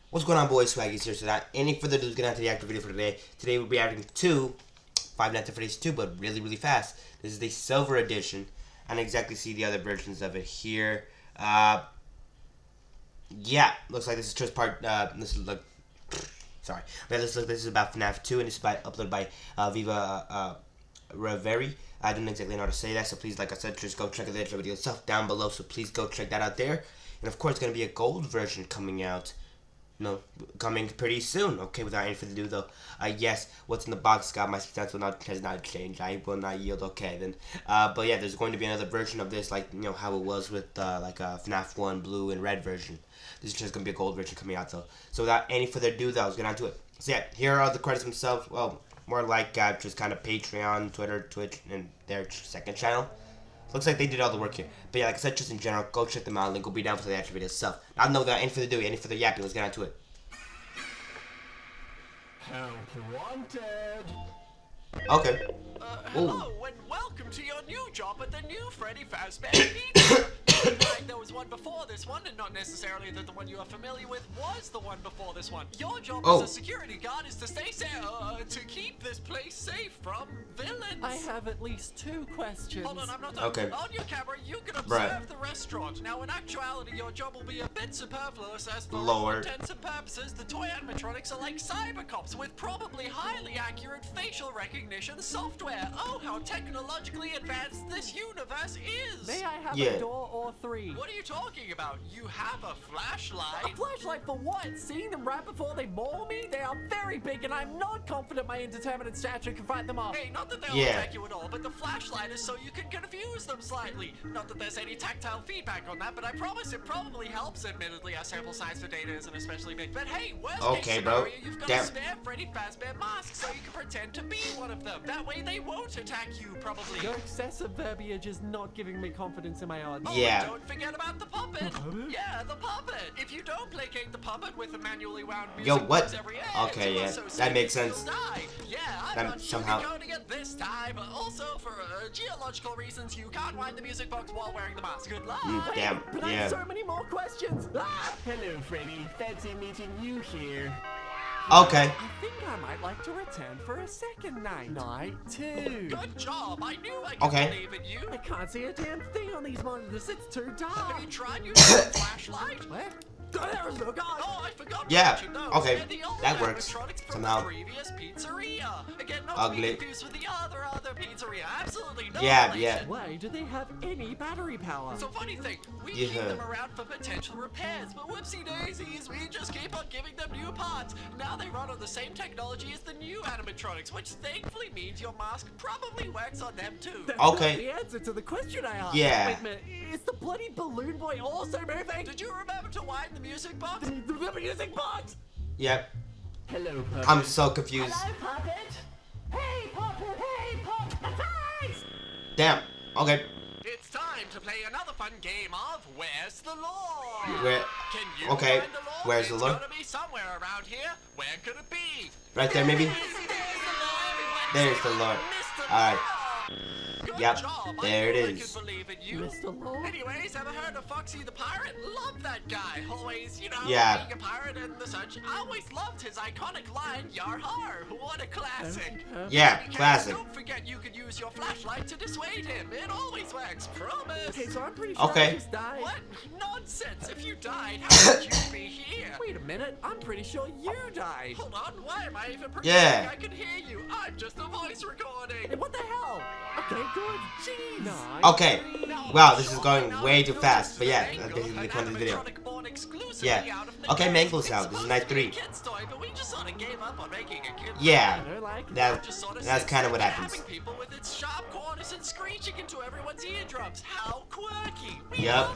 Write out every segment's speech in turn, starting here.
What's going on, boys? Swaggy's here. So, without any further ado, let's get on to the actual video for today. Today, we'll be reacting to Five Nights at Freddy's 2, but really, really fast. This is the silver edition, and exactly see the other versions of it here. Yeah, looks like this is just part. This is like, sorry. Okay, this is about FNAF 2, and it's uploaded by Viva Reverie. I don't exactly know how to say that, so please, like I said, just go check the video itself down below. So please go check that out there. And of course, it's gonna be a gold version coming out. No, coming pretty soon. Okay, without any further ado, though, yes, what's in the box, God, my stance has not changed. I will not yield. Okay, then, but yeah, there's going to be another version of this, like, you know, how it was with, like, FNAF 1 blue and red version. This is just going to be a gold version coming out, though. So without any further ado, though, let's get on to it. So yeah, here are the credits themselves. Well, more like, just kind of Patreon, Twitter, Twitch, and their second channel. Looks like they did all the work here. But yeah, like I said, just in general, go check them out. Link will be down for the actual video itself. Now, no, without any further ado, any further yapping, let's get on to it. Help wanted. Okay. Hello and welcome to your new job at the new Freddy Fazbear Pizza. Like there was one before this one, and not necessarily that the one you are familiar with was the one before this one. Your job as a security guard is to stay safe, to keep this place safe from villains. I have at least 2 questions. Hold on, I'm not done. Okay. On your camera, you can observe the restaurant. Now, in actuality, your job will be a bit superfluous as for all intents and purposes, the toy animatronics are like cyber cops with probably highly accurate facial recognition software. Oh, how technologically advanced this universe is! May I have a door or 3? What are you talking about? You have a flashlight? A flashlight for what? Seeing them right before they maul me? They are very big and I'm not confident my indeterminate stature can fight them off. Hey, not that they'll attack you at all, but the flashlight is so you can confuse them slightly. Not that there's any tactile feedback on that, but I promise it probably helps. Admittedly, our sample size for data isn't especially big. But hey, worst case scenario, you've got a spare Freddy Fazbear mask so you can pretend to be one of them. That way they won't attack you, probably. Your excessive verbiage is not giving me confidence in my odds. Oh, and don't forget about the puppet. Yeah, the puppet. If you don't placate the puppet with a manually wound music box every that makes sense. Yeah, I'm not sugarcoating it this time. Also, for geological reasons, you can't wind the music box while wearing the mask. Good luck. But I have so many more questions. Hello, Freddy. Fancy meeting you here. Okay. I think I might like to return for a second night. Night 2. Good job. I knew I could believe in you. I can't see a damn thing on these monitors. It's too dark. Have you tried using a flashlight? What? There's no guy. Oh, I forgot yeah. to know. Okay. That works. Somehow. Previous pizzeria. Again, not ugly. Confused with the other pizzeria. Absolutely no relation. Why do they have any battery power? So funny thing, we keep them around for potential repairs, but whoopsie daisies, we just keep on giving them new parts. Now they run on the same technology as the new animatronics, which thankfully means your mask probably works on them too. That's not the answer to the question I asked. Yeah. Wait a minute, is the bloody balloon boy also moving? Did you remember to wind the music box? The music box? Yep. Hello, Puppet. I'm so confused. Hello, Puppet. Hey, Puppet. Hey, Puppet. Damn. Okay. It's time to play another fun game of Where's the Lord? Where? Can you find the Lord? Where's the Lord? It's gonna be somewhere around here. Where could it be? Right there, maybe? There's the Lord. Alright. Yep, there it is. Mr. Lord? Anyways, ever heard of Foxy the Pirate? Love that guy. Always, you know, being a pirate and the such. I always loved his iconic line, Yar har. What a classic. Yeah, classic. Don't forget you could use your flashlight to dissuade him. It always works, promise. Okay, so I'm pretty sure I just died. What? Nonsense. If you died, how would you be here? Wait a minute, I'm pretty sure you died. Hold on, why am I even pretending I can hear you? I'm just a voice recording. Hey, what the hell? Okay, good. Jeez. Nice. Okay. Wow, this is going way too fast. But yeah, that's basically the point of the video. Yeah. Okay, Mangle's out. This is night 3. Yeah. That's kind of what happens. People with its sharp corners and screeching into everyone's eardrums. How quirky. Yep.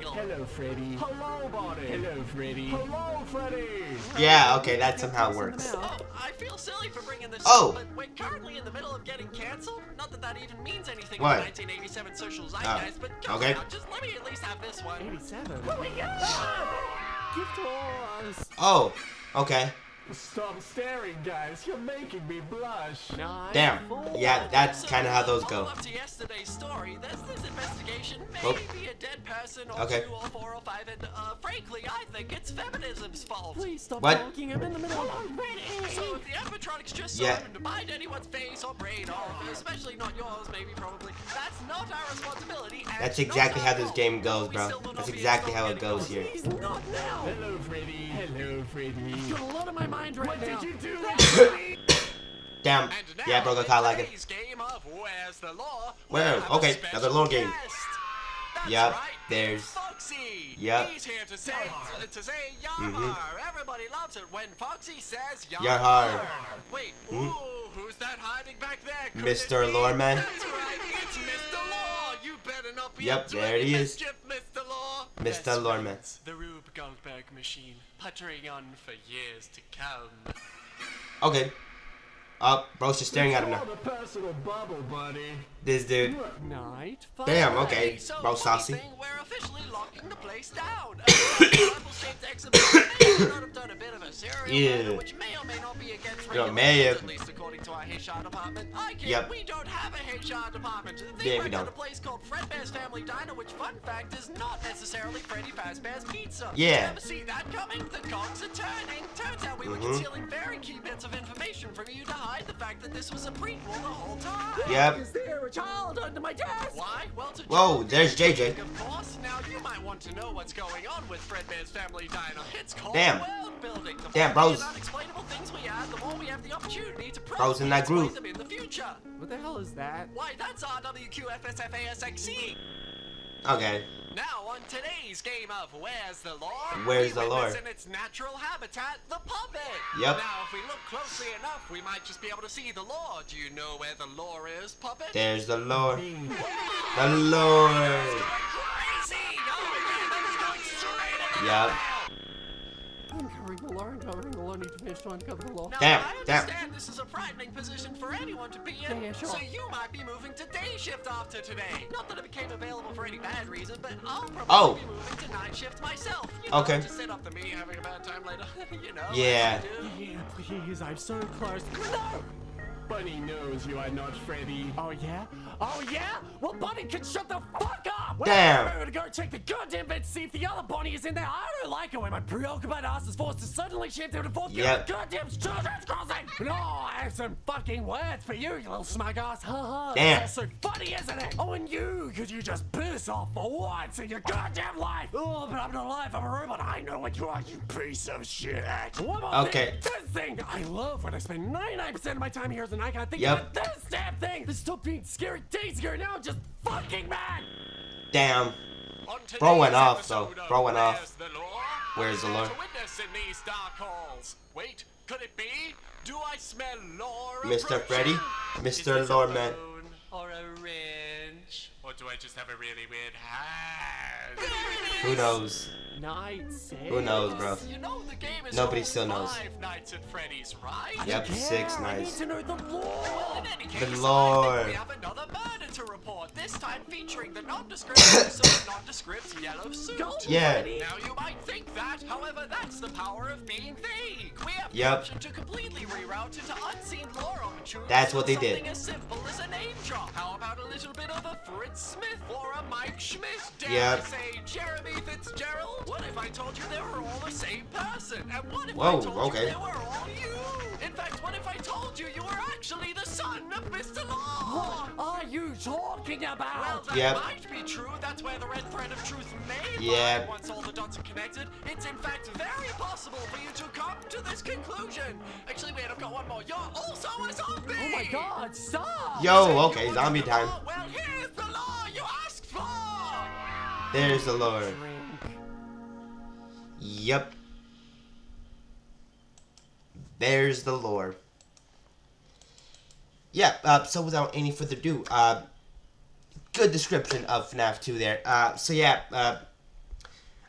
Hello, Freddy. Hello, Bonnie. Hello, Freddy. Hello, Freddy. Yeah, okay, that somehow works. Oh, I feel silly for bringing this up, but we're currently in the middle of getting canceled. Not that that even means anything in 1987 social zeitgeist, but come on, just let me at least have this one. 87? Oh my god! Gift horse! Oh, okay. Stop staring, guys. You're making me blush. Damn. Yeah, that's kind of how those go. Up to yesterday's story, there's this investigation, Oh. maybe a dead person or Okay. 2 or 4 or 5, and frankly, I think it's feminism's fault. Please stop What? talking. I'm in the middle of a So if the animatronics just so Yeah. happen to bite anyone's face or brain off, especially not yours, maybe, probably, that's not our responsibility. And That's not exactly our how this fault. game goes, We bro. still will That's not be exactly how installing it goes any here. Please, not now. Hello, Freddy. Hello, Freddy. I've got a lot on my mind right now. What did you do, Freddy? Damn. And now, Yeah, bro, got caught like it. today's game of Where's the Law? Where? we have Okay, a special another little game. guest. That's Yep, right, there's- Foxy. Yep. He's here to say Yarmar. Everybody loves it when Foxy says Yarmar. Yarmar. Wait, ooh, who's that hiding back there? Could Mr. it be? Loreman. That's right, it's Mr. Law. You better not be Yep, up to there any he is. mischief, Mr. Law. Mr. That's Loreman. right, the Rube Goldberg machine, puttering on for years to come. Okay. Bro's just staring at him now. The personal bubble, buddy. This dude. Night. Damn, okay. Hey, so Bro, funny saucy. thing, we're officially locking the place down. Rifle-shaped exhibition may not have done a bit of a serial Yeah. murder, which may or may not be against Yo, may regulations, have. at least according to our HR department. I kid, Yep. we don't have a HR department. They Yeah, we work don't. at a place called Fredbear's Family Diner, which, fun fact, is not necessarily Freddy Fazbear's Pizza. Yeah. Never see that coming? The cogs are turning. Turns out we were concealing very key bits of information from you to hide the fact that this was a prequel the whole time. Yep. Is there a child under my desk? Why? Well, to Whoa, joke, there's JJ. Of course. Now you might want to know what's going on with Fredbear's Family Diner. It's called Damn. world building. The Damn, more bros. unexplainable things we add, the more we have the opportunity to Bros in that explain group. them in the future. What the hell is that? Why, that's RWQFSFASXC. Okay. Now, on today's game of Where's the Lore? Where's the we lore? witness in its natural habitat, the puppet. Yep. Now, if we look closely enough, we might just be able to see the lore. Do you know where the lore is, puppet? There's the Lord. The Lord. Crazy! Oh, yeah, that is going straight into the Yep. mail. Uncovering the law, uncovering the law, need to finish to uncover the law. Now, Damn, I damn. understand this is a frightening position for anyone to be in, Yeah, sure. so you might be moving to day shift after today. Not that it became available for any bad reason, but I'll probably Oh. be moving to night shift myself. You know, Okay. to set up the me having a bad time later. You know. Yeah. as you do. Yeah, please, I'm so close. No! Bunny knows you are not Freddy. Oh, yeah? Oh, yeah? Well, Bunny can shut the fuck up! Damn. I'm gonna go check the goddamn bed to see if the other Bunny is in there. I don't like it when my preoccupied ass is forced to suddenly shift into fourth gear Yep. of goddamn children's crossing! No, I have some fucking words for you, you little smug ass. Ha Damn. That's so funny, isn't it? Oh, and you, could you just piss off for once in your goddamn life? Oh, but I'm not alive, I'm a robot. I know what you are, you piece of shit. One more Okay. thing. This thing I love when I spend 99% of my time here as an icon thinking Yep. about this damn thing. This stopped being scary days ago. Now I'm just fucking mad. Damn. On today's Bro went off, though. episode of Bro went off. Where's the Lore? Where's the There's lore? a witness in these dark halls. Wait, could it be? Do I smell lore? Mr. approaching? Freddy? Is Mr. this a Loreman. bone or a wrench? Or do I just have a really weird hand? Who knows? Night 6. Who knows, bro? You know the game is Nobody called still knows. Five Nights at Freddy's, right? Yep, 6 I need nights. to know the law. Well, in any case, lore. I think we have another murder to report. This time featuring the nondescript episode of nondescript yellow suit. Yeah. Now you might think that, however, that's the power of being vague. We have the Yep. option to completely reroute into unseen lore opportunities. That's what or they did. Something as simple as a name drop. How about a little bit of a Fritz Smith or a Mike Schmidt? Dare Yep. I say Jeremy Fitzgerald? What if I told you they were all the same person? And what if Whoa, I told okay. you they were all you? In fact, what if I told you you were actually the son of Mr. Law? What are you talking Well, about? that Yep. might be true. That's where the red thread of truth may Yep. lie once all the dots are connected. It's in fact very possible for you to come to this conclusion. Actually, wait, I've got one more. You're also a zombie! Oh my god, stop! Yo, okay, zombie time. Well, here's the law you asked for! There's the Lord. Drink. Yep. There's the lore. Yeah, so without any further ado, good description of FNAF 2 there. So yeah,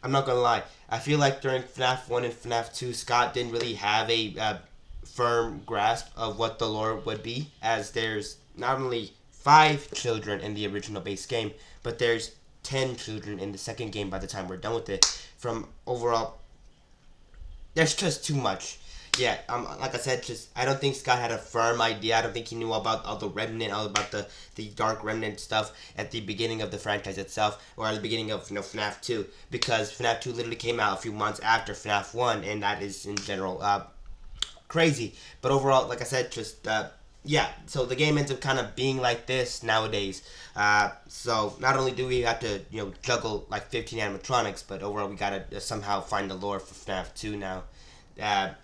I'm not gonna lie. I feel like during FNAF 1 and FNAF 2, Scott didn't really have a firm grasp of what the lore would be, as there's not only 5 children in the original base game, but there's 10 children in the second game by the time we're done with it. From overall, there's just too much. yeah, like I said, just I don't think Scott had a firm idea. I don't think he knew about all the remnant, all about the dark remnant stuff at the beginning of the franchise itself, or at the beginning of FNAF 2, because FNAF 2 literally came out a few months after FNAF 1, and that is in general crazy. But overall, like I said, just yeah, so the game ends up kind of being like this nowadays. So not only do we have to juggle like 15 animatronics, but overall we gotta somehow find the lore for FNAF 2 now.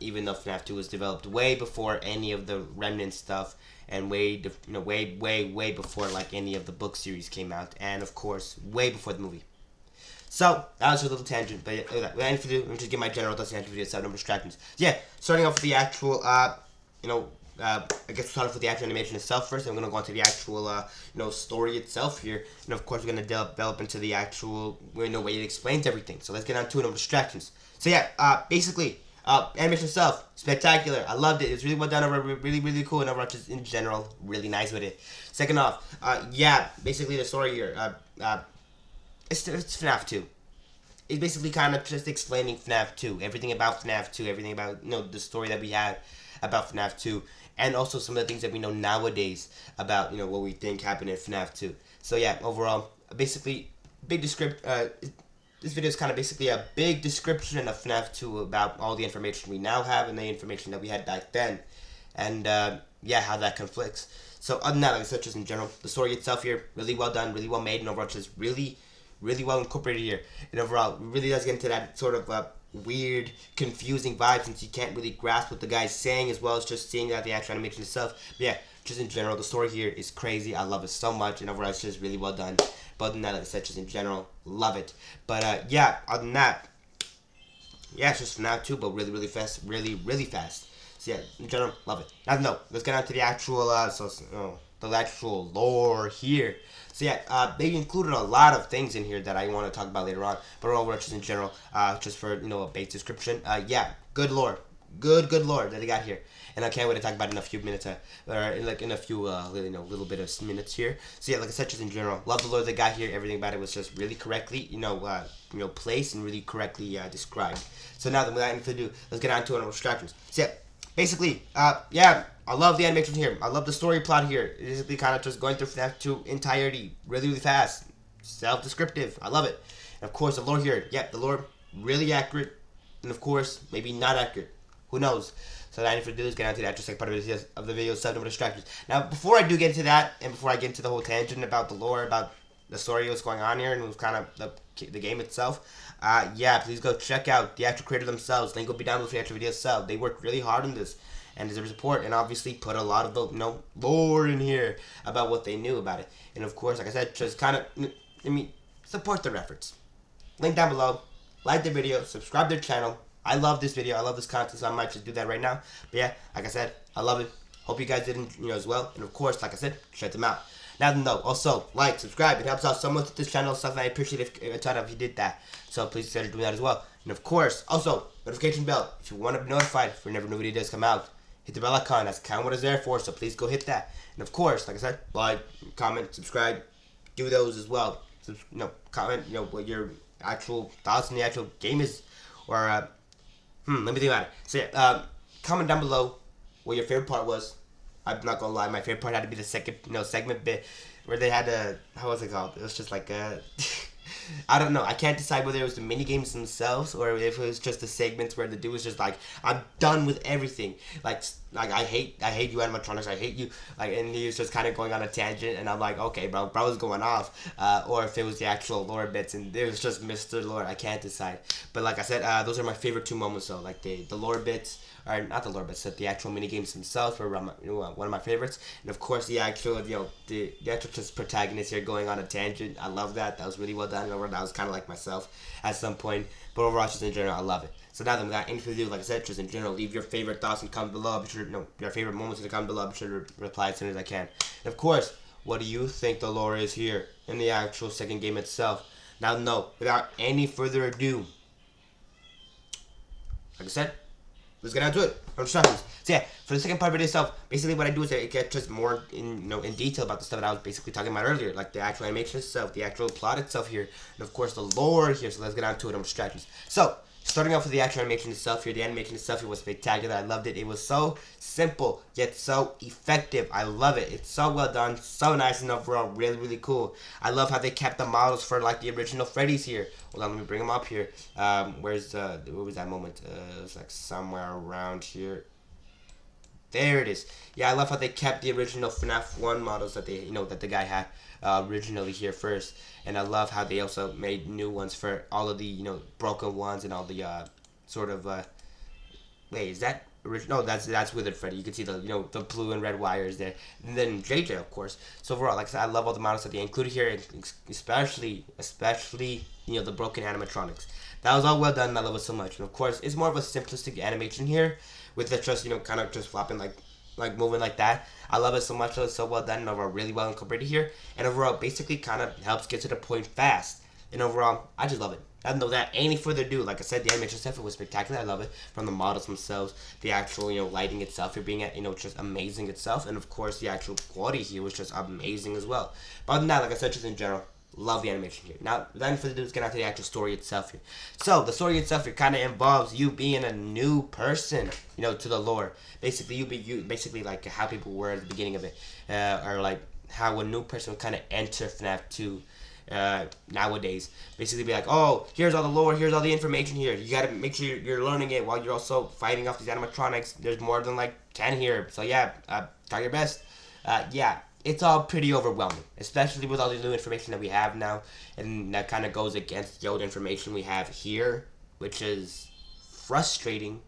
Even though FNAF 2 was developed way before any of the remnant stuff, and way before like any of the book series came out, and of course way before the movie. So that was a little tangent, but without any further ado, let me just give my general thoughts on the video, 7 number distractions. So yeah, starting off with the actual I guess we'll start off with the actual animation itself first. I'm gonna go on to the actual story itself here, and of course we're gonna develop into the actual way it explains everything. So let's get on to it. No distractions. So yeah, basically. Animation itself, spectacular. I loved it. It was really well done. Really cool. And overall, just in general, really nice with it. Second off, yeah, basically the story here. It's FNAF 2. It's basically kind of just explaining FNAF 2, everything about FNAF 2, everything about the story that we had about FNAF 2, and also some of the things that we know nowadays about what we think happened in FNAF 2. So yeah, overall, basically, big description. This video is kind of basically a big description of FNAF 2 about all the information we now have and the information that we had back then. And, yeah, how that conflicts. So, other than that, like I said, just in general, the story itself here, really well done, really well made, and overall just really well incorporated here. And overall, it really does get into that sort of weird, confusing vibe, since you can't really grasp what the guy's saying, as well as just seeing that the actual animation itself. But yeah, just in general, the story here is crazy. I love it so much, and overall, it's just really well done. But other than that, like I said, just in general, love it. But yeah, other than that, yeah, it's just FNAF 2, but really fast, really fast. So yeah, in general, love it. Now, no, let's get on to the actual, the actual lore here. So yeah, they included a lot of things in here that I want to talk about later on. But overall, just in general, just for a base description, yeah, good lore, good lore that they got here. And I can't wait to talk about it in a few minutes, or in a few, little bit of minutes here. So yeah, like I said, just in general, love the lore they got here. Everything about it was just really correctly, placed and really correctly described. So now, without any further ado, let's get on to our distractions. So yeah, basically, yeah, I love the animation here. I love the story plot here. It's basically kind of just going through FNAF 2 entirety, really fast, self-descriptive. I love it. And of course, the lore here, yeah, the lore really accurate, and of course, maybe not accurate. Who knows? So that I need to do is get on to the actual second part of the video, 7 number distractions. Now, before I do get into that, and before I get into the whole tangent about the lore, about the story, what's going on here, and what's kind of the game itself, yeah, please go check out the actual creator themselves. Link will be down below for the actual video itself. They worked really hard on this, and deserve support, and obviously put a lot of the lore in here about what they knew about it. And of course, like I said, just kind of, support their efforts. Link down below. Like the video, subscribe to their channel. I love this video. I love this content, so I might just do that right now. But yeah, like I said, I love it. Hope you guys did, as well. And of course, like I said, check them out. Now, though, also, like, subscribe. It helps out so much with this channel. Stuff, and I appreciate if you did that. So please consider doing that as well. And of course, also, notification bell. If you want to be notified for whenever new video does come out, hit the bell icon. That's kind of what it's there for. So please go hit that. And of course, like I said, like, comment, subscribe. Do those as well. Comment, what your actual thoughts on the actual game is, or let me think about it. So yeah, comment down below what your favorite part was. I'm not gonna lie, my favorite part had to be the second, segment bit where they had how was it called? It was just like I don't know. I can't decide whether it was the mini games themselves or if it was just the segments where the dude was just like, I'm done with everything. Like I hate you animatronics. I hate you. And he was just kind of going on a tangent, and I'm like, okay, bro was going off. Or if it was the actual lore bits, and it was just Mr. Lore. I can't decide. But like I said, those are my favorite 2 moments though. Like the lore bits. Or not the lore bits, but the actual mini games themselves were one of my favorites, and of course the actual the actual just protagonist here going on a tangent. I love that. That was really well done. That was kind of like myself at some point, but overall, just in general, I love it. So now that without any further ado, like I said, just in general, leave your favorite thoughts in the comments below. Be sure your favorite moments in the comments below. Be sure to reply as soon as I can. And of course, what do you think the lore is here in the actual second game itself? Now, no, without any further ado, like I said, let's get on to it. Instructions. So yeah, for the second part of it itself, basically what I do is I get just more in detail about the stuff that I was basically talking about earlier, like the actual animation itself, the actual plot itself here, and of course the lore here. So let's get on to it. Strategies. So starting off with the actual animation itself here, the animation itself here was spectacular. I loved it. It was so simple, yet so effective. I love it. It's so well done, so nice, and overall really, really cool. I love how they kept the models for like the original Freddy's here. Hold on, let me bring them up here. Where was that moment? It was like somewhere around here. There it is. Yeah, I love how they kept the original FNAF 1 models that that the guy had originally here first. And I love how they also made new ones for all of the, broken ones and all the sort of wait, is that original? No, that's Withered Freddy. You can see the the blue and red wires there. And then JJ, of course. So overall, like I said, I love all the models that they included here, especially the broken animatronics. That was all well done, and I love it so much. And of course, it's more of a simplistic animation here, with it just kind of just flopping like moving like that. I love it so much. It's so well done, and overall really well incorporated here. And overall, basically kind of helps get to the point fast. And overall, I just love it. And without any further ado, like I said, the animation stuff, it was spectacular. I love it. From the models themselves, the actual lighting itself, here being just amazing itself, and of course the actual quality here was just amazing as well. But other than that, like I said, just in general, love the animation here. Now, without further ado, let's get on to the actual story itself here. So, the story itself here kind of involves you being a new person, to the lore. Basically, basically like how people were at the beginning of it, or like how a new person would kind of enter FNAF 2 nowadays. Basically, be like, oh, here's all the lore, here's all the information here. You gotta make sure you're learning it while you're also fighting off these animatronics. There's more than like 10 here, so yeah, try your best. Yeah. It's all pretty overwhelming, especially with all the new information that we have now, and that kind of goes against the old information we have here, which is frustrating,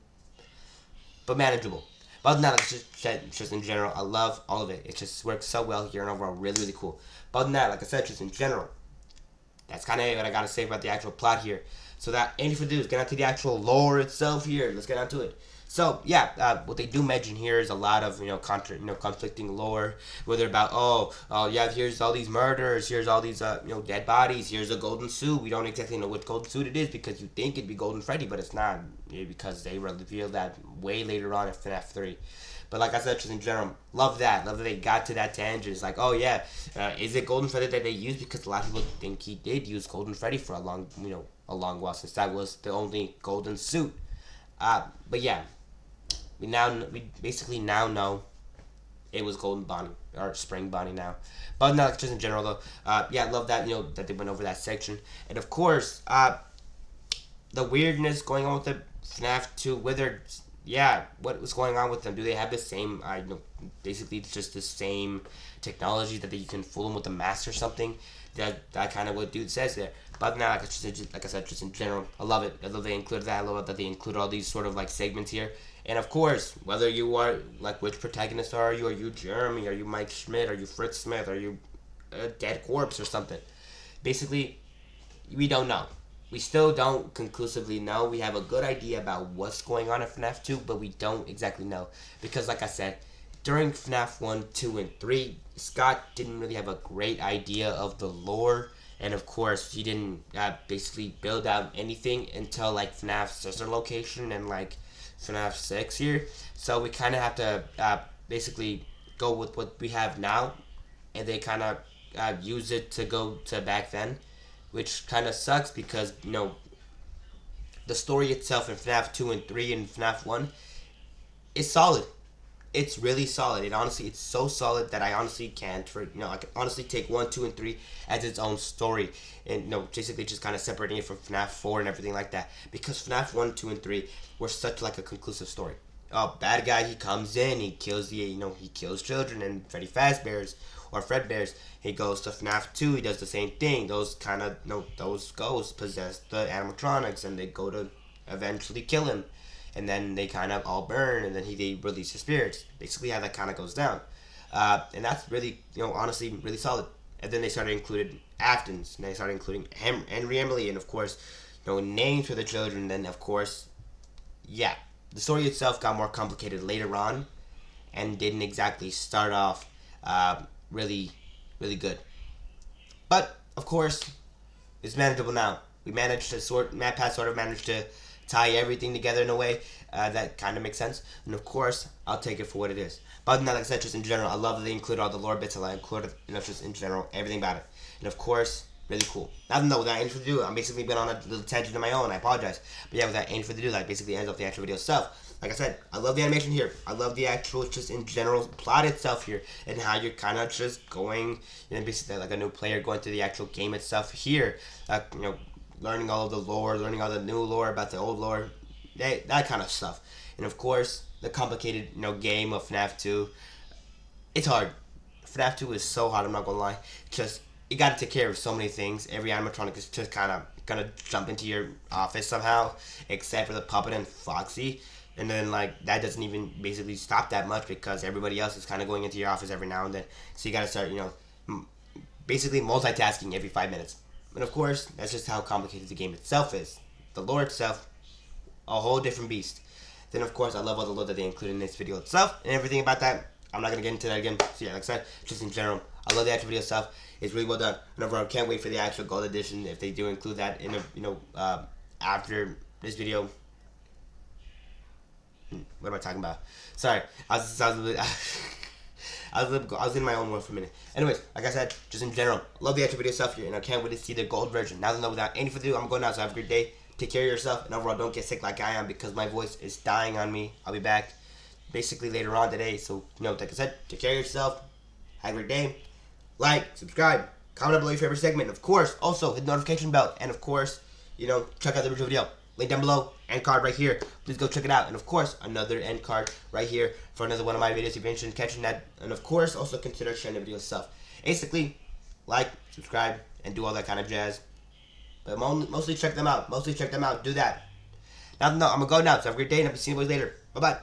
but manageable. But other than that, just in general, I love all of it. It just works so well here, and overall, really, really cool. But other than that, like I said, just in general, that's kind of what I gotta say about the actual plot here. So that any further ado, let's get on to the actual lore itself here. Let's get on to it. So yeah, what they do mention here is a lot of conflicting lore, whether about yeah, here's all these murders, here's all these dead bodies, here's a golden suit. We don't exactly know what golden suit it is because you think it'd be Golden Freddy, but it's not, because they revealed that way later on in FNAF 3. But like I said, just in general, love that they got to that tangent. It's like, oh yeah, is it Golden Freddy that they used? Because a lot of people think he did use Golden Freddy for a long while, since that was the only golden suit. But yeah. We basically now know it was Golden Bonnie, or Spring Bonnie now. But not just in general though. Yeah, I love that that they went over that section, and of course the weirdness going on with the FNAF 2 Wizards. Yeah, what was going on with them? Do they have the same? Basically just the same technology that you can fool them with the mask or something. That kind of what dude says there. But now, like I said, just in general, I love it. I love they included that. I love that they include all these sort of like segments here. And of course, whether you are like which protagonist are you Jeremy? Are you Mike Schmidt? Are you Fritz Smith? Are you a dead corpse or something? Basically, we don't know. We still don't conclusively know. We have a good idea about what's going on in FNAF 2, but we don't exactly know. Because like I said, during FNAF 1, 2, and 3, Scott didn't really have a great idea of the lore. And of course, he didn't basically build out anything until like FNAF sister location and like FNAF 6 here. So we kind of have to basically go with what we have now. And they kind of use it to go to back then. Which kind of sucks because, the story itself in FNAF 2 and 3 and FNAF 1 is solid. It's really solid. It's so solid that I honestly can't, I can honestly take 1, 2, and 3 as its own story. And, basically just kind of separating it from FNAF 4 and everything like that. Because FNAF 1, 2, and 3 were such like a conclusive story. Oh, bad guy, he comes in, he kills he kills children and Freddy Fazbear's or Fredbear's. He goes to FNAF 2, he does the same thing. Those kind of, those ghosts possess the animatronics and they go to eventually kill him. And then they kind of all burn and then they release his spirits. Basically how that kind of goes down. And that's really, honestly, really solid. And then they started including Aftons, and they started including Henry, Emily, and of course, names for the children. Then, of course, yeah, the story itself got more complicated later on, and didn't exactly start off really, really good. But of course, it's manageable now. Matt Pat sort of managed to tie everything together in a way that kind of makes sense. And of course, I'll take it for what it is. But other than that, like I said, just in general, I love that they include all the lore bits. I include, just in general, everything about it. And of course, really cool. Nothing though, without any further ado, I'm basically been on a little tangent of my own. I apologize, but yeah, without any further ado, that basically ends off the actual video itself. Like I said, I love the animation here. I love the actual, just in general, plot itself here, and how you're kind of just going, basically like a new player going through the actual game itself here. Learning all of the lore, learning all the new lore about the old lore, that kind of stuff. And of course, the complicated, game of FNAF 2. It's hard. FNAF 2 is so hard, I'm not gonna lie. Just, you gotta take care of so many things. Every animatronic is just kind of gonna jump into your office somehow, except for the puppet and Foxy. And then, that doesn't even basically stop that much because everybody else is kind of going into your office every now and then. So you gotta start, basically multitasking every 5 minutes. And of course, that's just how complicated the game itself is. The lore itself, a whole different beast. Then, of course, I love all the lore that they include in this video itself and everything about that. I'm not gonna get into that again. So yeah, like I said, just in general, I love the actual video itself. It's really well done. And overall, I can't wait for the actual gold edition if they do include that in after this video. What am I talking about? Sorry, I was in my own world for a minute. Anyways, like I said, just in general, love the actual video stuff here, and I can't wait to see the gold version. Now that without any further ado, I'm going out. So have a great day. Take care of yourself, and overall, don't get sick like I am because my voice is dying on me. I'll be back basically later on today. So like I said, take care of yourself. Have a great day. Like, subscribe, comment down below your favorite segment. And of course, also hit the notification bell, and of course, check out the original video. Link down below, end card right here. Please go check it out. And of course, another end card right here for another one of my videos if you're interested in catching that. And of course, also consider sharing the video itself. Basically, like, subscribe, and do all that kind of jazz. But mostly check them out. Do that. Now, I'm going to go now. So have a great day, and I'll be seeing you boys later. Bye-bye.